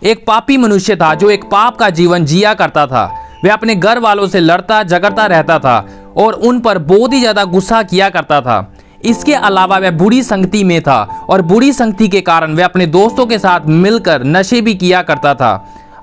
एक पापी मनुष्य था जो एक पाप का जीवन जिया करता था। वह अपने घर वालों से लड़ता झगड़ता रहता था और उन पर बहुत ही ज्यादा गुस्सा किया करता था। इसके अलावा वह बुरी संगति में था और बुरी संगति के कारण वह अपने दोस्तों के साथ मिलकर नशे भी किया करता था।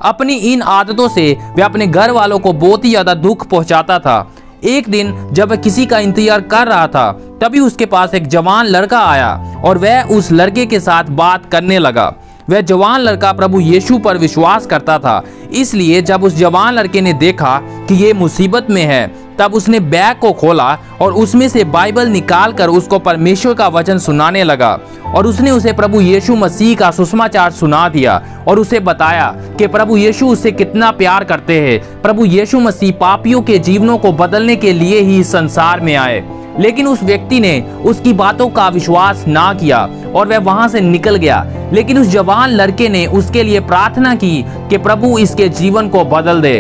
अपनी इन आदतों से वह अपने घर वालों को बहुत ही ज्यादा दुख पहुंचाता था। एक दिन जब वह किसी का इंतजार कर रहा था, तभी उसके पास एक जवान लड़का आया और वह उस लड़के के साथ बात करने लगा। वह जवान लड़का प्रभु यीशु पर विश्वास करता था, इसलिए जब उस जवान लड़के ने देखा कि ये मुसीबत में है, तब उसने बैग को खोला और उसमें से बाइबल निकालकर उसको परमेश्वर का वचन सुनाने लगा और उसने उसे प्रभु यीशु मसीह का सुसमाचार सुना दिया और उसे बताया कि प्रभु यीशु उससे कितना प्यार करते हैं। प्रभु यीशु मसीह पापियों के जीवनों को बदलने के लिए ही इस संसार में आए। लेकिन उस व्यक्ति ने उसकी बातों का विश्वास ना किया और वह वहां से निकल गया। लेकिन उस जवान लड़के ने उसके लिए प्रार्थना की कि प्रभु इसके जीवन को बदल दे।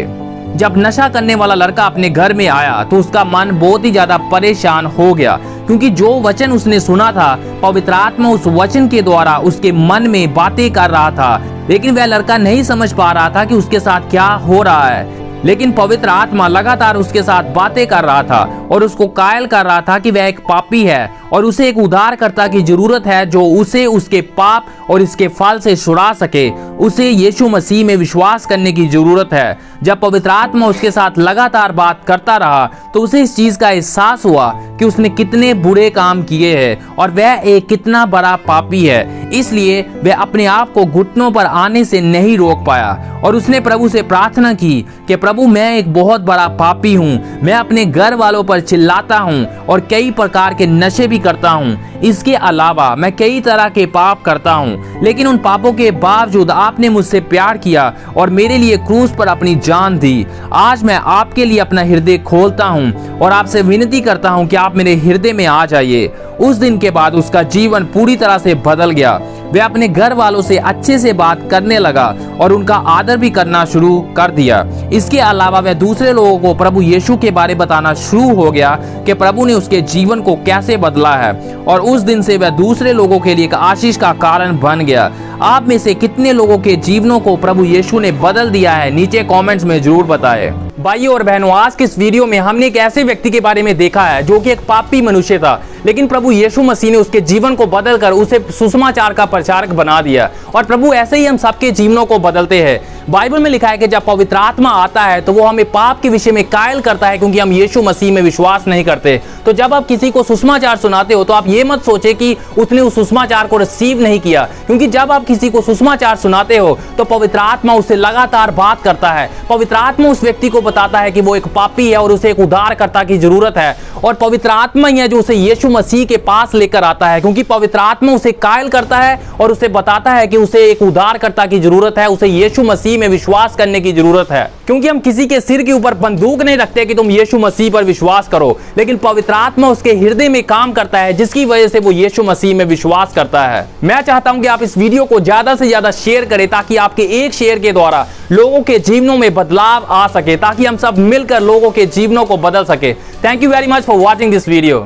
जब नशा करने वाला लड़का अपने घर में आया तो उसका मन बहुत ही ज्यादा परेशान हो गया, क्योंकि जो वचन उसने सुना था, पवित्र आत्मा उस वचन के द्वारा उसके मन में बातें कर रहा था। लेकिन वह लड़का नहीं समझ पा रहा था कि उसके साथ क्या हो रहा है। लेकिन पवित्र आत्मा लगातार उसके साथ बातें कर रहा था और उसको कायल कर रहा था कि वह एक पापी है और उसे एक उद्धारकर्ता की जरूरत है जो उसे उसके पाप और इसके फल से छुड़ा सके। उसे यीशु मसीह में विश्वास करने की जरूरत है। जब पवित्र आत्मा उसके साथ लगातार बात करता रहा तो उसे इस चीज का एहसास हुआ कि उसने कितने बुरे काम किए हैं और वह एक कितना बड़ा पापी है। इसलिए वह अपने आप को घुटनों पर आने से नहीं रोक पाया और उसने प्रभु से प्रार्थना की कि प्रभु, मैं एक बहुत बड़ा पापी हूँ। मैं अपने घर वालों पर चिल्लाता हूँ और कई प्रकार के नशे भी करता हूँ। इसके अलावा मैं कई तरह के पाप करता हूँ, लेकिन उन पापों के बावजूद आपने मुझसे प्यार किया और मेरे लिए क्रूस पर अपनी जान दी। आज मैं आपके लिए अपना हृदय खोलता हूँ और आपसे विनती करता हूँ कि आप मेरे हृदय में आ जाइए। उस दिन के बाद उसका जीवन पूरी तरह से बदल गया। वह अपने घर वालों से अच्छे से बात करने लगा और उनका आदर भी करना शुरू कर दिया। इसके अलावा वह दूसरे लोगों को प्रभु यीशु के बारे बताना शुरू हो गया कि प्रभु ने उसके जीवन को कैसे बदला है और उस दिन से वह दूसरे लोगों के लिए एक आशीष का कारण बन गया। आप में से कितने लोगों के जीवनों को प्रभु यीशु ने बदल दिया है, नीचे कमेंट्स में जरूर बताएं। भाइयों और बहनों, आज के इस वीडियो में हमने एक ऐसे व्यक्ति के बारे में देखा है जो कि एक पापी मनुष्य था, लेकिन प्रभु यीशु मसीह ने उसके जीवन को बदलकर उसे सुसमाचार का प्रचारक बना दिया। और प्रभु ऐसे ही हम सबके जीवनों को बदलते हैं। बाइबल में लिखा है कि जब पवित्र आत्मा आता है तो वो हमें पाप के विषय में कायल करता है, क्योंकि हम यीशु मसीह में विश्वास नहीं करते। तो जब आप किसी को सुसमाचार सुनाते हो तो आप ये मत सोचे कि उसने उस सुसमाचार को रिसीव नहीं किया, क्योंकि जब आप किसी को सुसमाचार सुनाते हो तो पवित्र आत्मा उससे लगातार बात करता है। पवित्र आत्मा उस व्यक्ति को बताता है कि वो एक पापी है और उसे एक उद्धारकर्ता की जरूरत है। और पवित्र आत्मा ही है जो उसे यीशु मसीह के पास लेकर आता है, क्योंकि पवित्र आत्मा उसे कायल करता है और उसे बताता है कि उसे एक उद्धारकर्ता की जरूरत है, उसे यीशु मसीह में विश्वास करने की जरूरत है। क्योंकि हम किसी के सिर के ऊपर बंदूक नहीं रखते कि तुम यीशु मसीह पर विश्वास करो, लेकिन पवित्र आत्मा उसके हृदय में काम करता है, जिसकी वजह से वो यीशु मसीह में विश्वास करता है। मैं चाहता हूं कि आप इस वीडियो को ज्यादा से ज्यादा शेयर करें, ताकि आपके एक शेयर के द्वारा लोगों के जीवनों में बदलाव आ सके, ताकि हम सब मिलकर लोगों के जीवनों को बदल सके। Thank you very much for watching this video.